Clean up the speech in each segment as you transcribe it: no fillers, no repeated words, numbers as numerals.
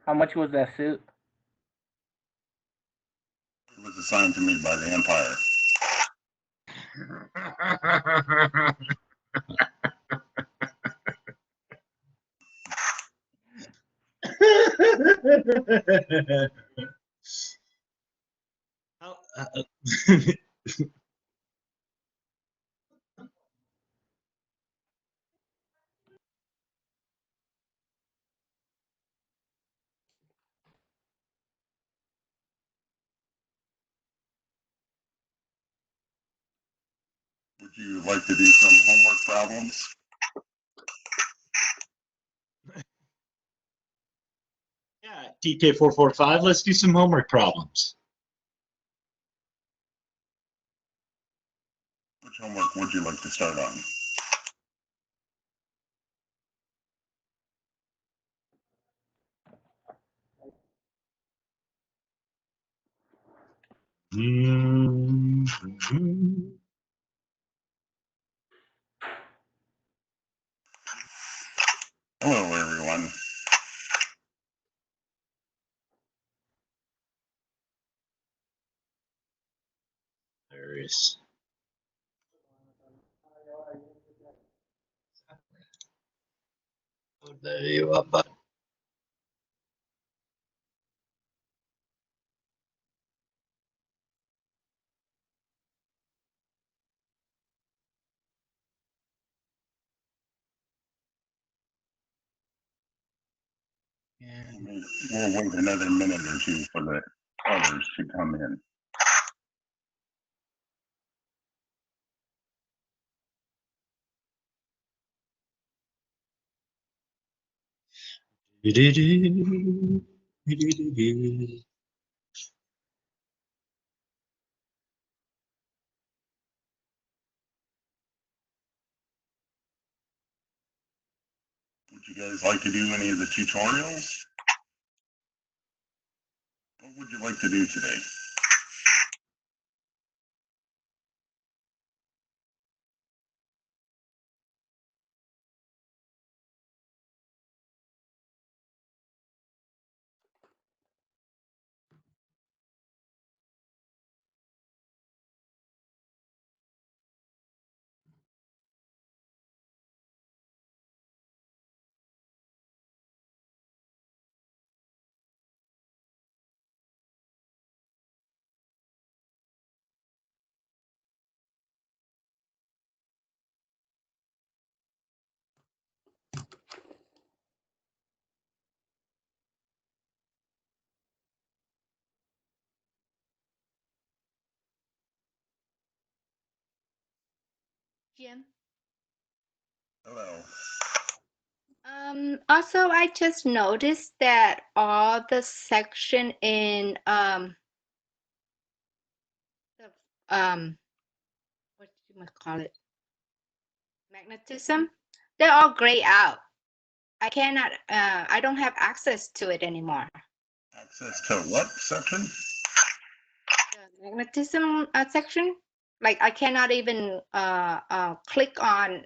How much was that suit? It was assigned to me by the Empire. Would you like to do some homework problems? Yeah, TK445, let's do some homework problems. Which homework would you like to start on? Hello, everyone. There is. There you are, bud. We'll wait another minute or two for the others to come in. Would you guys like to do any of the tutorials? What would you like to do today? Jim. Hello. Also, I just noticed that all the section in what do you call it? Magnetism, they're all grayed out. I cannot I don't have access to it anymore. Access to what section? The magnetism section. Like I cannot even click on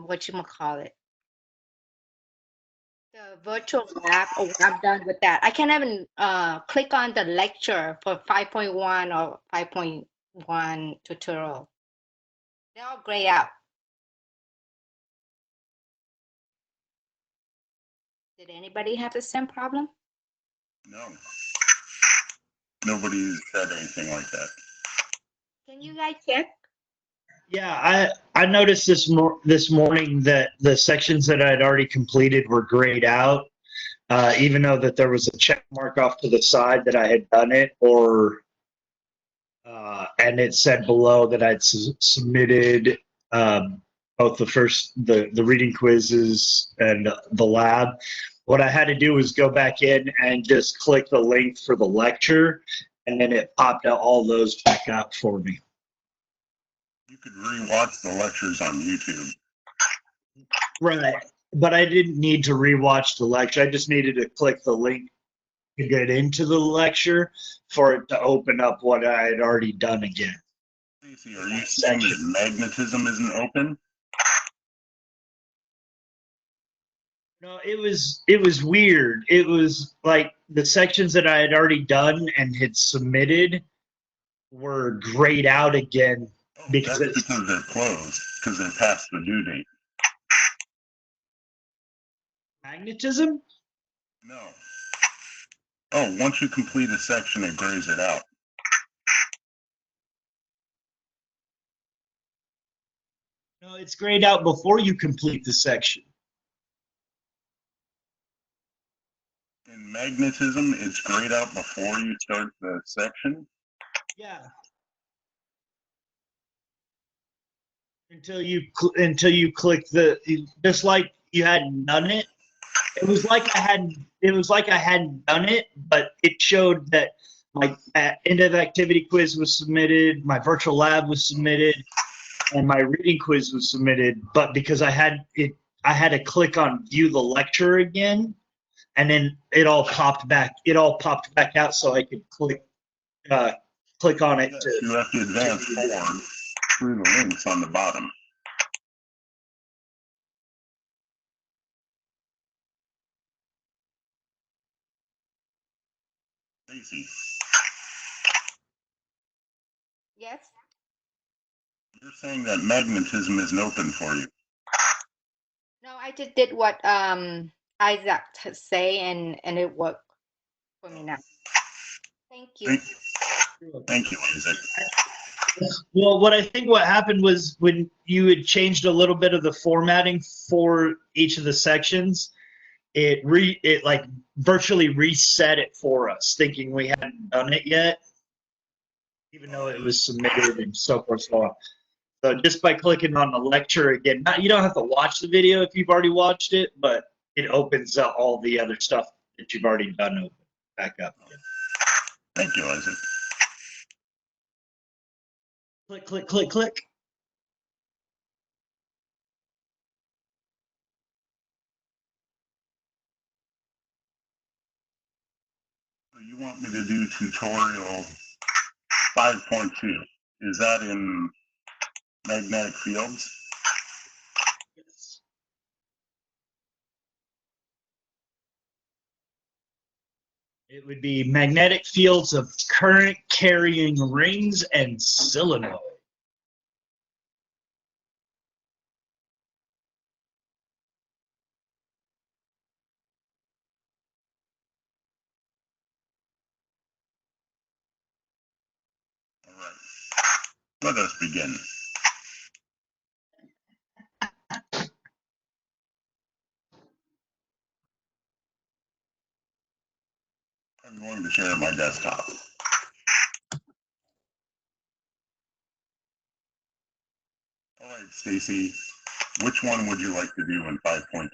what you call it. The virtual lab, oh, I'm done with that. I can't even click on the lecture for 5.1 or 5.1 tutorial. They're all gray out. Did anybody have the same problem? No. Nobody said anything like that. Can you guys check? Yeah, I noticed this morning that the sections that I'd already completed were grayed out, even though that there was a check mark off to the side that I had done it, or and it said below that I'd submitted both the reading quizzes and the lab. What I had to do was go back in and just click the link for the lecture, and then it popped out all those back out for me. You could rewatch the lectures on YouTube. Right, but I didn't need to rewatch the lecture. I just needed to click the link to get into the lecture for it to open up what I had already done again. Stacy, are you saying that magnetism isn't open? No, it was weird. It was like the sections that I had already done and had submitted were grayed out again because That's because they're closed, because they're past the due date. magnetism. No. Oh, once you complete a section, it grays it out. No, it's grayed out before you complete the section. In magnetism, it's grayed out before you start the section. Yeah. Until you click just like you hadn't done it. It was like I hadn't done it, but it showed that my end of activity quiz was submitted, my virtual lab was submitted, and my reading quiz was submitted. But because I had to click on view the lecture again, and then it all popped back out, so I could click on it. Yes, you have to advance forward through the links on the bottom. Stacy, Yes. you're saying that magnetism isn't open for you. No, I just did what Isaac say, and it worked for me now. Thank you. Thank you, Isaac. Well, what happened was when you had changed a little bit of the formatting for each of the sections, it like virtually reset it for us, thinking we hadn't done it yet, even though it was submitted and so forth, so on. So just by clicking on the lecture again, you don't have to watch the video if you've already watched it, but it opens up all the other stuff that you've already done back up. Thank you, Isaac. Click, click, click, click. So you want me to do tutorial 5.2. Is that in magnetic fields? Yes. It would be magnetic fields of current carrying rings and solenoid. All right. Let us begin. I'm going to share my desktop. All right, Stacy, which one would you like to do in 5.2?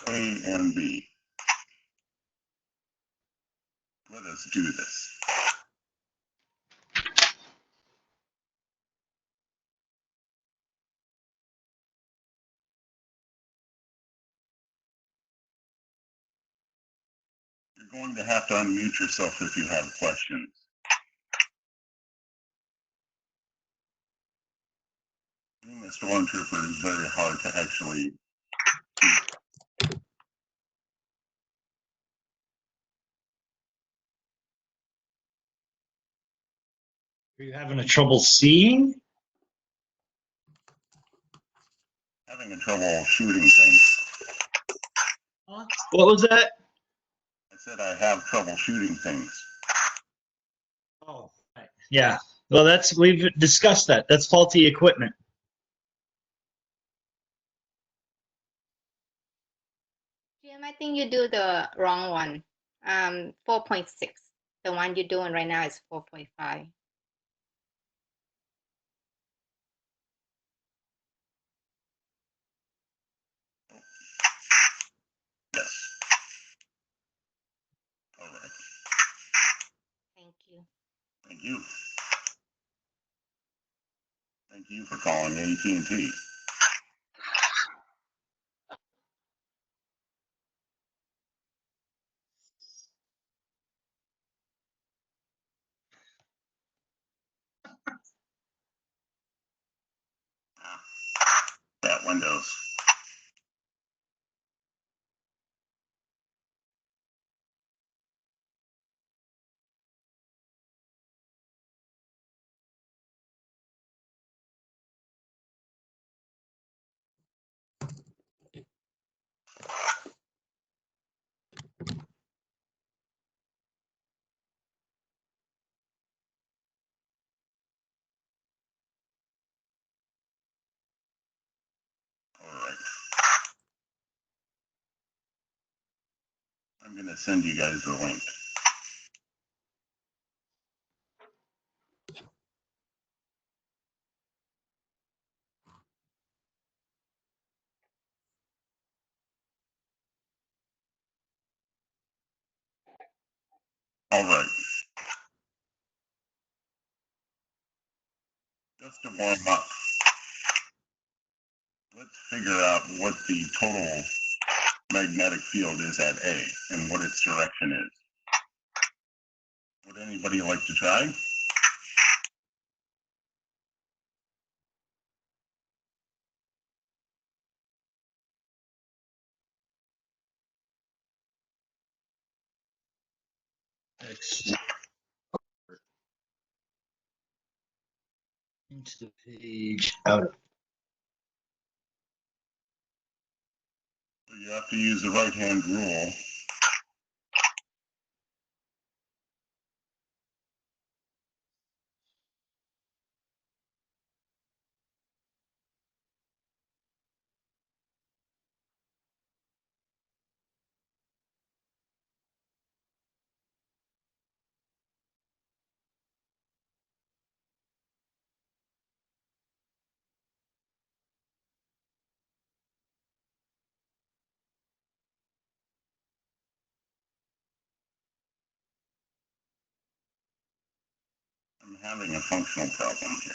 A and B. Let us do this. You're going to have to unmute yourself if you have questions. Being a stormtrooper is very hard to actually Are you having a trouble seeing? having a trouble shooting things. Huh? What was that? I said I have trouble shooting things. Oh, right. Yeah. Well, we've discussed that. That's faulty equipment. Jim, I think you do the wrong one. 4.6. The one you're doing right now is 4.5. Yes. All right. Thank you. Thank you. Thank you for calling AT&T. That Windows. All right. I'm going to send you guys the link. All right. Just to warm up, let's figure out what the total magnetic field is at A and what its direction is. Would anybody like to try? X into the page out of So you have to use the right-hand rule. I'm having a functional problem here.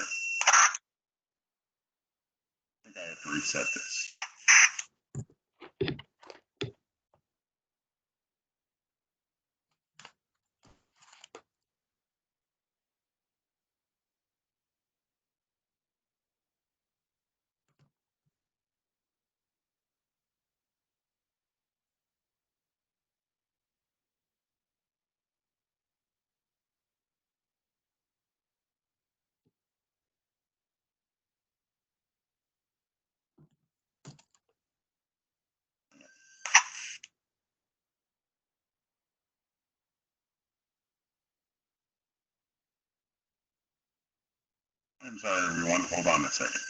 I think I have to reset this. I'm sorry, everyone. Hold on a second.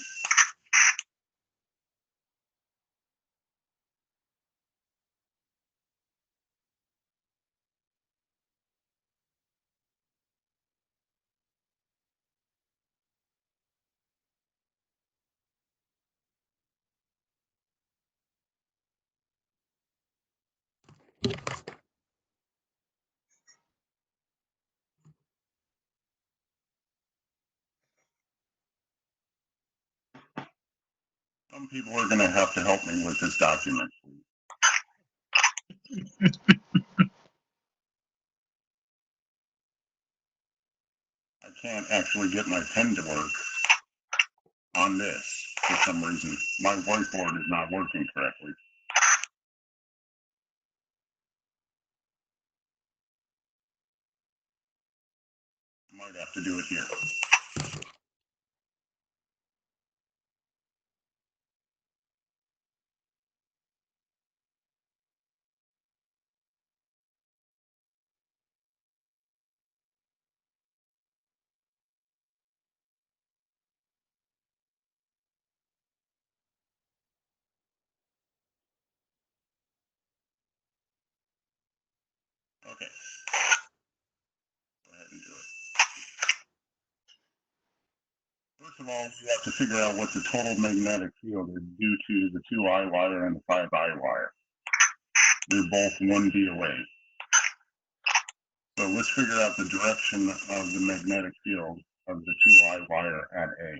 Some people are going to have to help me with this document. I can't actually get my pen to work on this for some reason. My whiteboard is not working correctly. Might have to do it here. Okay. Go ahead and do it. First of all, we have to figure out what the total magnetic field is due to the 2I wire and the 5I wire. They're both 1D away. So let's figure out the direction of the magnetic field of the 2I wire at A.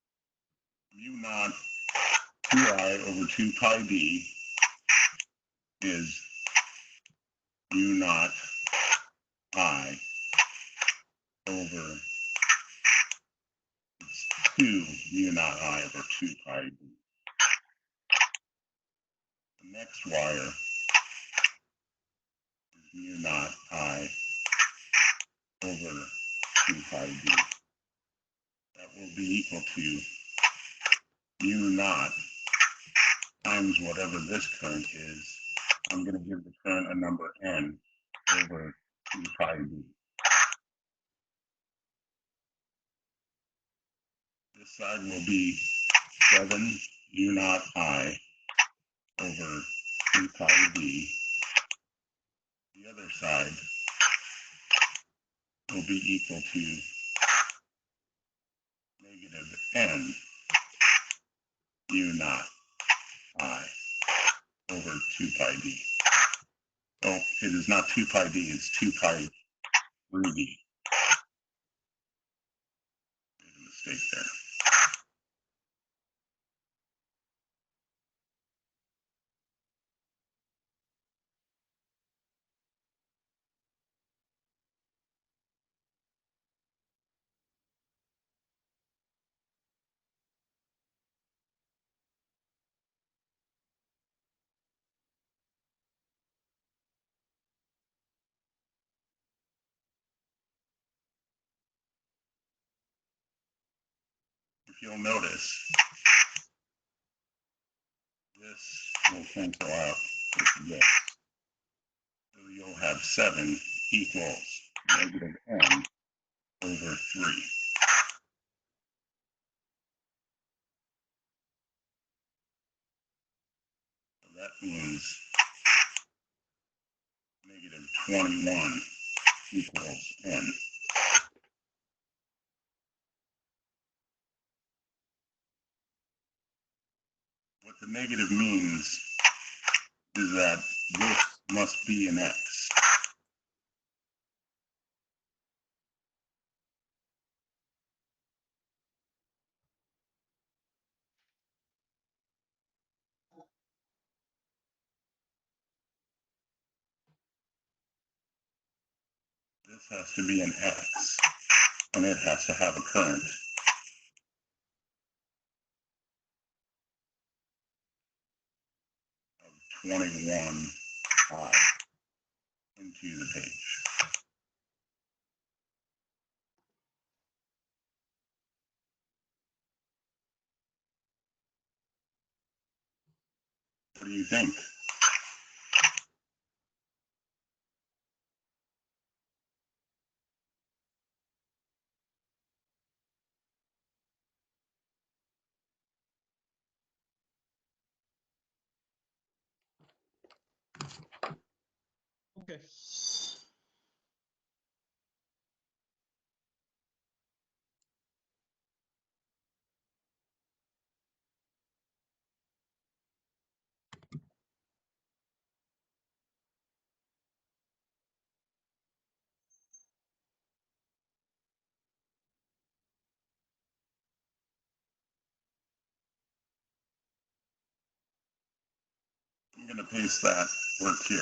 mu naught 2I over 2 pi d is mu naught I over 2 mu naught I over 2 pi d. The next wire is mu naught I over 2 pi d. That will be equal to mu naught times whatever this current is. I'm going to give the current a number n over 2 pi d. This side will be 7 mu naught I over 2 pi d. The other side will be equal to negative n mu naught I over 2 pi d. Oh, it is not 2 pi d, it's 2 pi 3d. Made a mistake there. If you'll notice, this will cancel out with this. So you'll have 7 equals negative n over 3. So that means negative 21 equals n. What the negative means is that this must be an x. This has to be an x, and it has to have a current of 21 I into the page. What do you think? Okay. I'm going to paste that work here.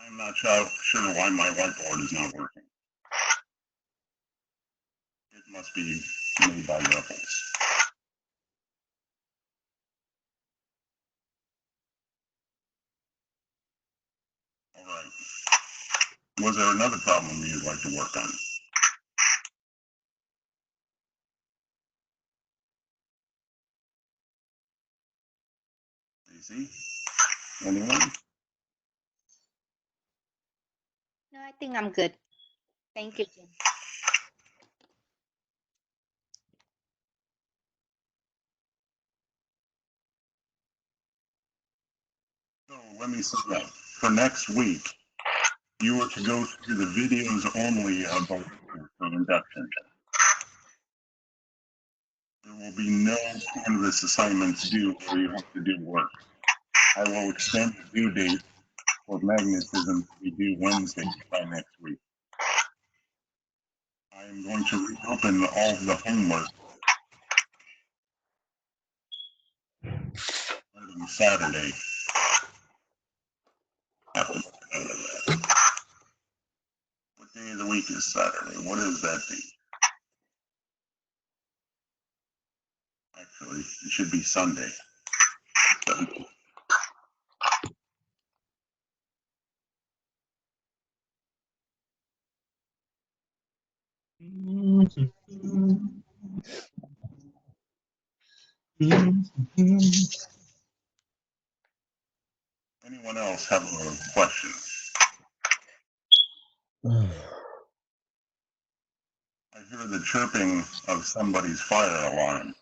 I'm not sure why my whiteboard is not working. It must be made by Ruffles. All right. Was there another problem you'd like to work on? Stacy? Anyone? No, I think I'm good. Thank you, Jim. So let me say that for next week, you are to go through the videos only of the lecture for induction. There will be no Canvas assignments due where you have to do work. I will extend the due date for magnetism to be due Wednesday by next week. I am going to reopen all of the homework starting Saturday. What day of the week is Saturday? What is that date? Actually, it should be Sunday. Anyone else have a question? I hear the chirping of somebody's fire alarm.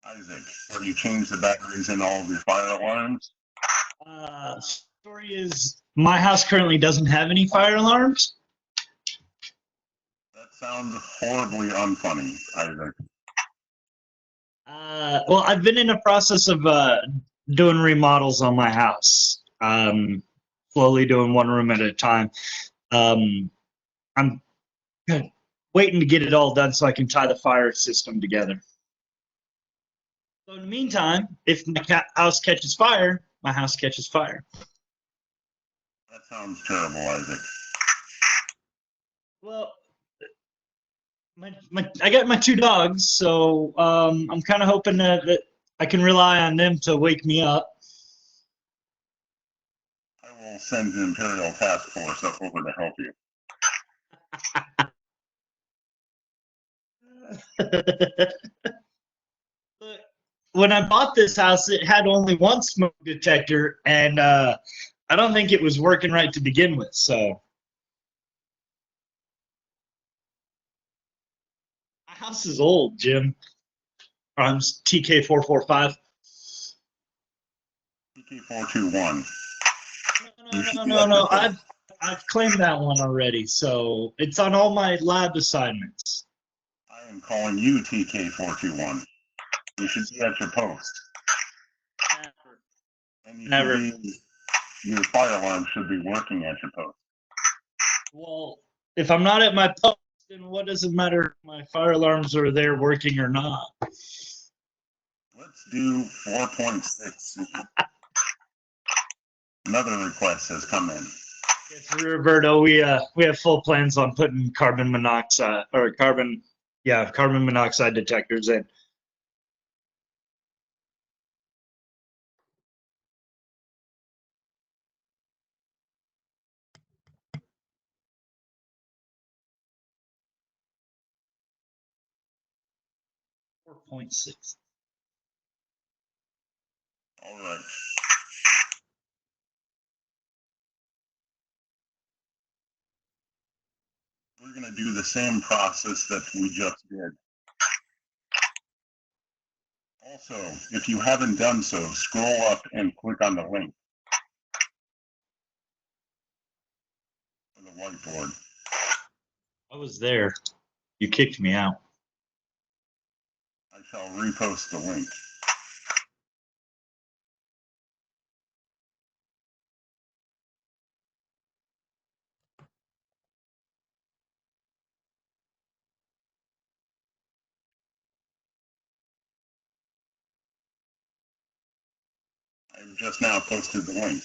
Isaac, have you changed the batteries in all of your fire alarms? Story is, my house currently doesn't have any fire alarms. That sounds horribly unfunny, Isaac. Well, I've been in the process of doing remodels on my house. Slowly doing one room at a time. I'm waiting to get it all done so I can tie the fire system together. So in the meantime, if my house catches fire, my house catches fire. That sounds terrible, Isaac. Well, I got my two dogs, so I'm kind of hoping that I can rely on them to wake me up. I will send an Imperial task force up over to help you. When I bought this house, it had only one smoke detector, and I don't think it was working right to begin with. So, my house is old, Jim. I'm TK445. TK421. No. I've claimed that one already, so it's on all my lab assignments. I am calling you TK421. You should be at your post. And you Never. Your fire alarm should be working at your post. Well, if I'm not at my post, then what does it matter if my fire alarms are there working or not? Let's do 4.6. Another request has come in. Yes, Roberto, we have full plans on putting carbon monoxide detectors in. .6. All right. We're going to do the same process that we just did. Also, if you haven't done so, scroll up and click on the link for the whiteboard. I was there. You kicked me out. I shall repost the link. I've just now posted the link.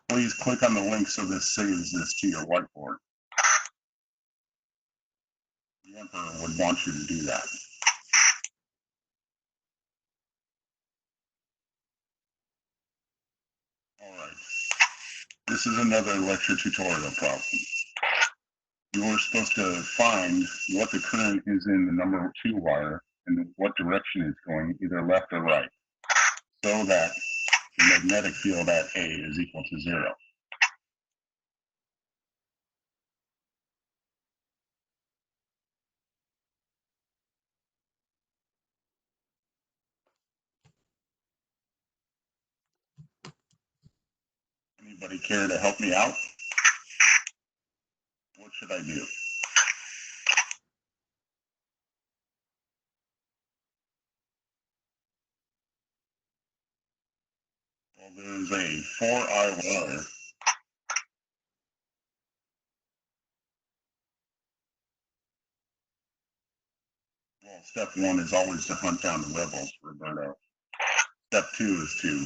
Please click on the link so this saves this to your whiteboard. The Emperor would want you to do that. All right. This is another lecture tutorial problem. You are supposed to find what the current is in the number 2 wire and what direction it's going, either left or right, so that the magnetic field at A is equal to 0. Anybody care to help me out? What should I do? Well, there's a 4i wire. Well, step 1 is always to hunt down the rebels, Roberto. Step 2 is to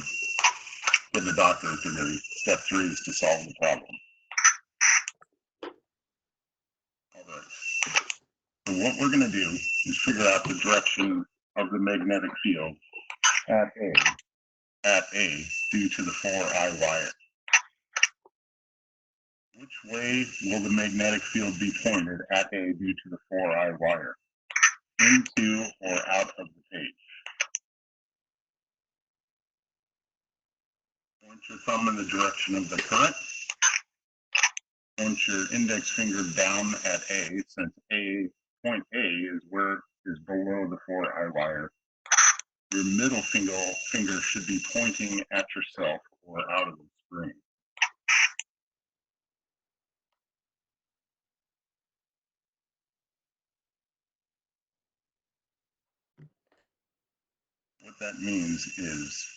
get the doctor to the. Step 3 is to solve the problem. All right. So what we're going to do is figure out the direction of the magnetic field at A due to the 4i wire. Which way will the magnetic field be pointed at A due to the 4i wire? Into or out of the page? Point your thumb in the direction of the current. Point your index finger down at A, since point A is where is below the 4i wire. Your middle finger should be pointing at yourself or out of the screen. What that means is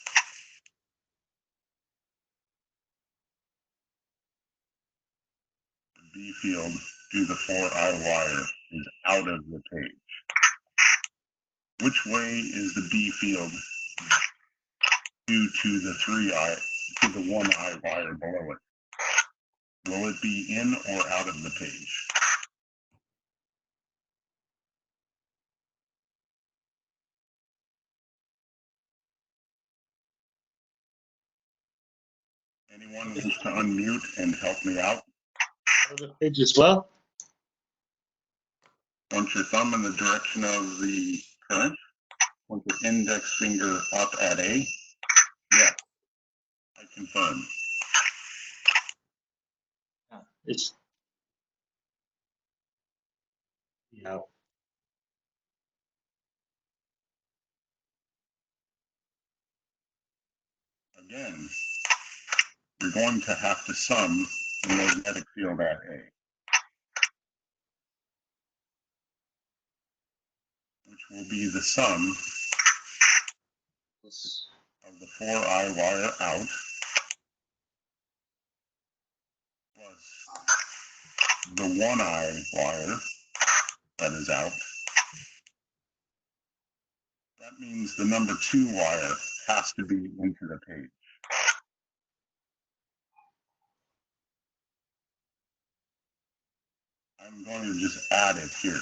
the B field through the 4i wire is out of the page. Which way is the B field due to the 1i wire below it? Will it be in or out of the page? Anyone wish to unmute and help me out? Out of the page as well. Point your thumb in the direction of the current. Point your index finger up at A. Yes, I confirm. It's yeah. Again, you're going to have to sum the magnetic field at A, which will be the sum of the 4i wire out plus the 1i wire that is out. That means the number 2 wire has to be into the page. I'm going to just add it here.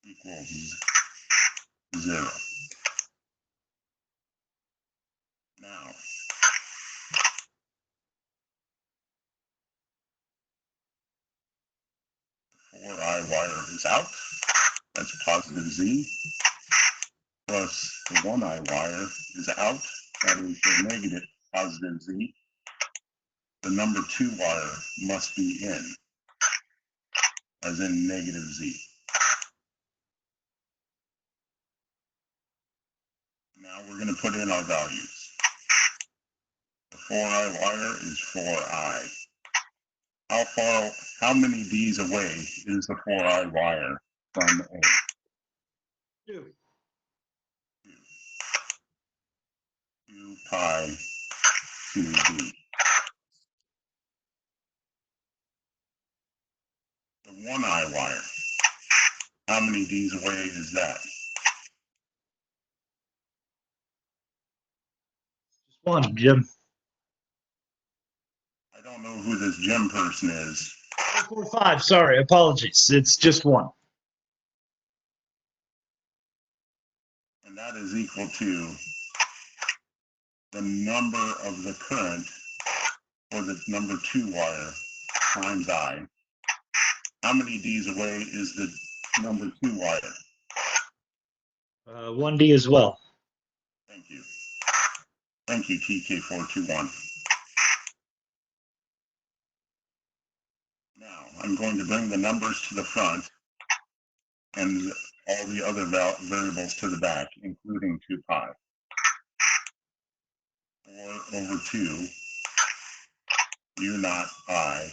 Equals 0. Now, the 4i wire is out. That's positive Z. Plus the 1i wire is out. That is the negative positive Z. The number 2 wire must be in, as in negative Z. Now we're going to put in our values. The 4i wire is 4i. How many D's away is the 4i wire from A? 2. 2 pi 2D. The 1i wire, how many D's away is that? Just one, Jim. I don't know who this Jim person is. 445. Sorry, apologies. It's just one. And that is equal to the number of the current for the number 2 wire times I. How many D's away is the number 2 wire? 1D as well. Thank you. Thank you, TK421. Now, I'm going to bring the numbers to the front and all the other variables to the back, including 2 pi. 4 over 2 u naught I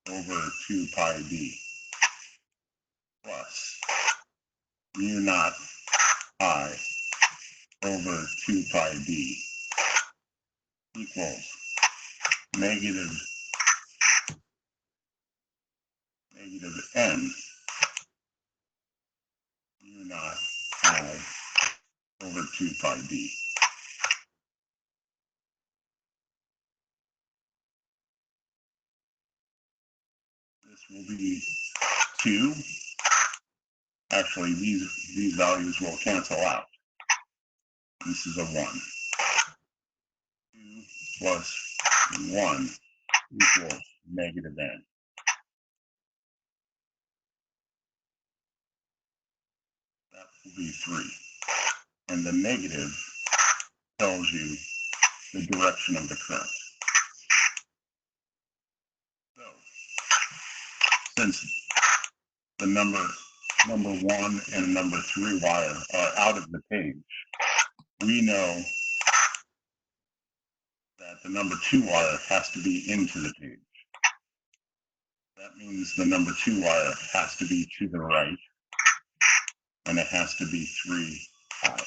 over 2 pi d plus mu naught I over 2 pi d equals negative n u naught I over 2 pi d. This will be 2. Actually, these values will cancel out. This is a 1. 2 plus 1 equals negative n. That will be 3. And the negative tells you the direction of the current. So, since the number 1 and number 3 wire are out of the page, we know that the number 2 wire has to be into the page. That means the number 2 wire has to be to the right, and it has to be 3 pi.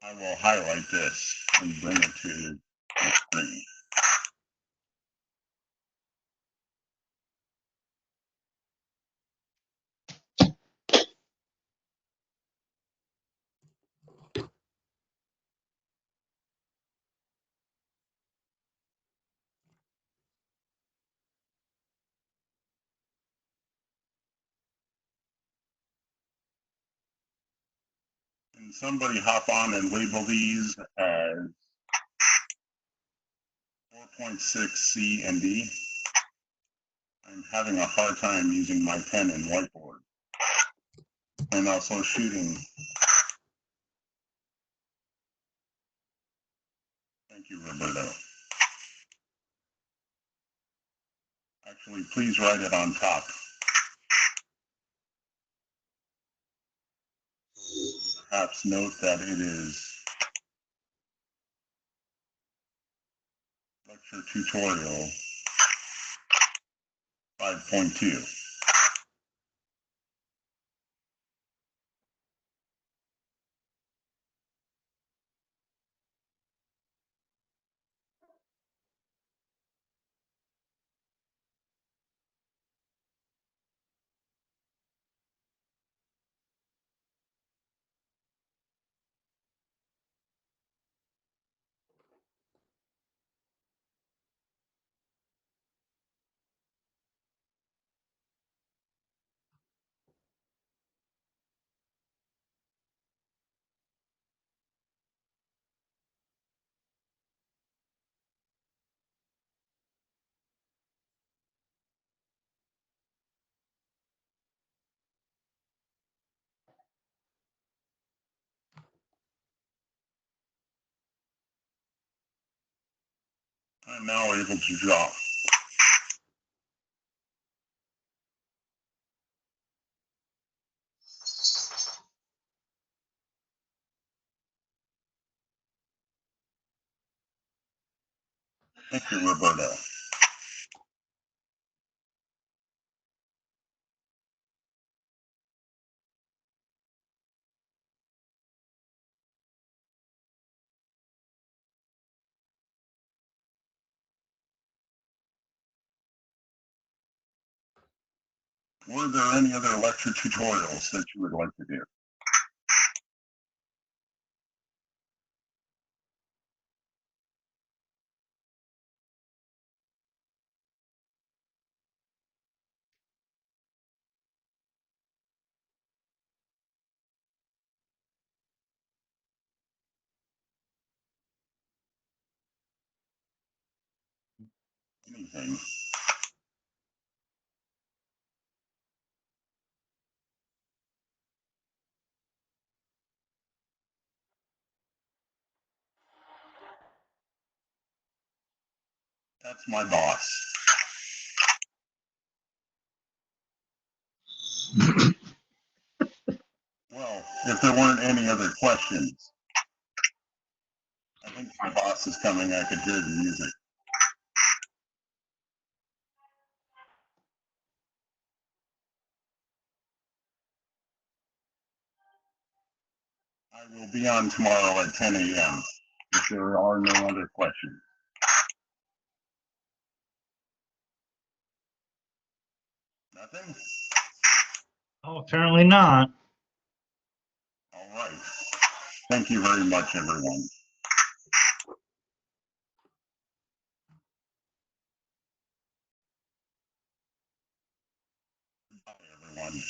I will highlight this and bring it to the screen. Can somebody hop on and label these as 4.6 C and D? I'm having a hard time using my pen and whiteboard. And also shooting. Thank you, Roberto. Actually, please write it on top. Perhaps note that it is lecture tutorial 5.2. I'm now able to draw. Thank you, Roberto. Were there any other lecture tutorials that you would like to do? Anything? That's my boss. Well, if there weren't any other questions, I think my boss is coming. I could hear the music. I will be on tomorrow at 10 a.m. if there are no other questions. Nothing? Oh, apparently not. All right. Thank you very much, everyone. Bye, everyone.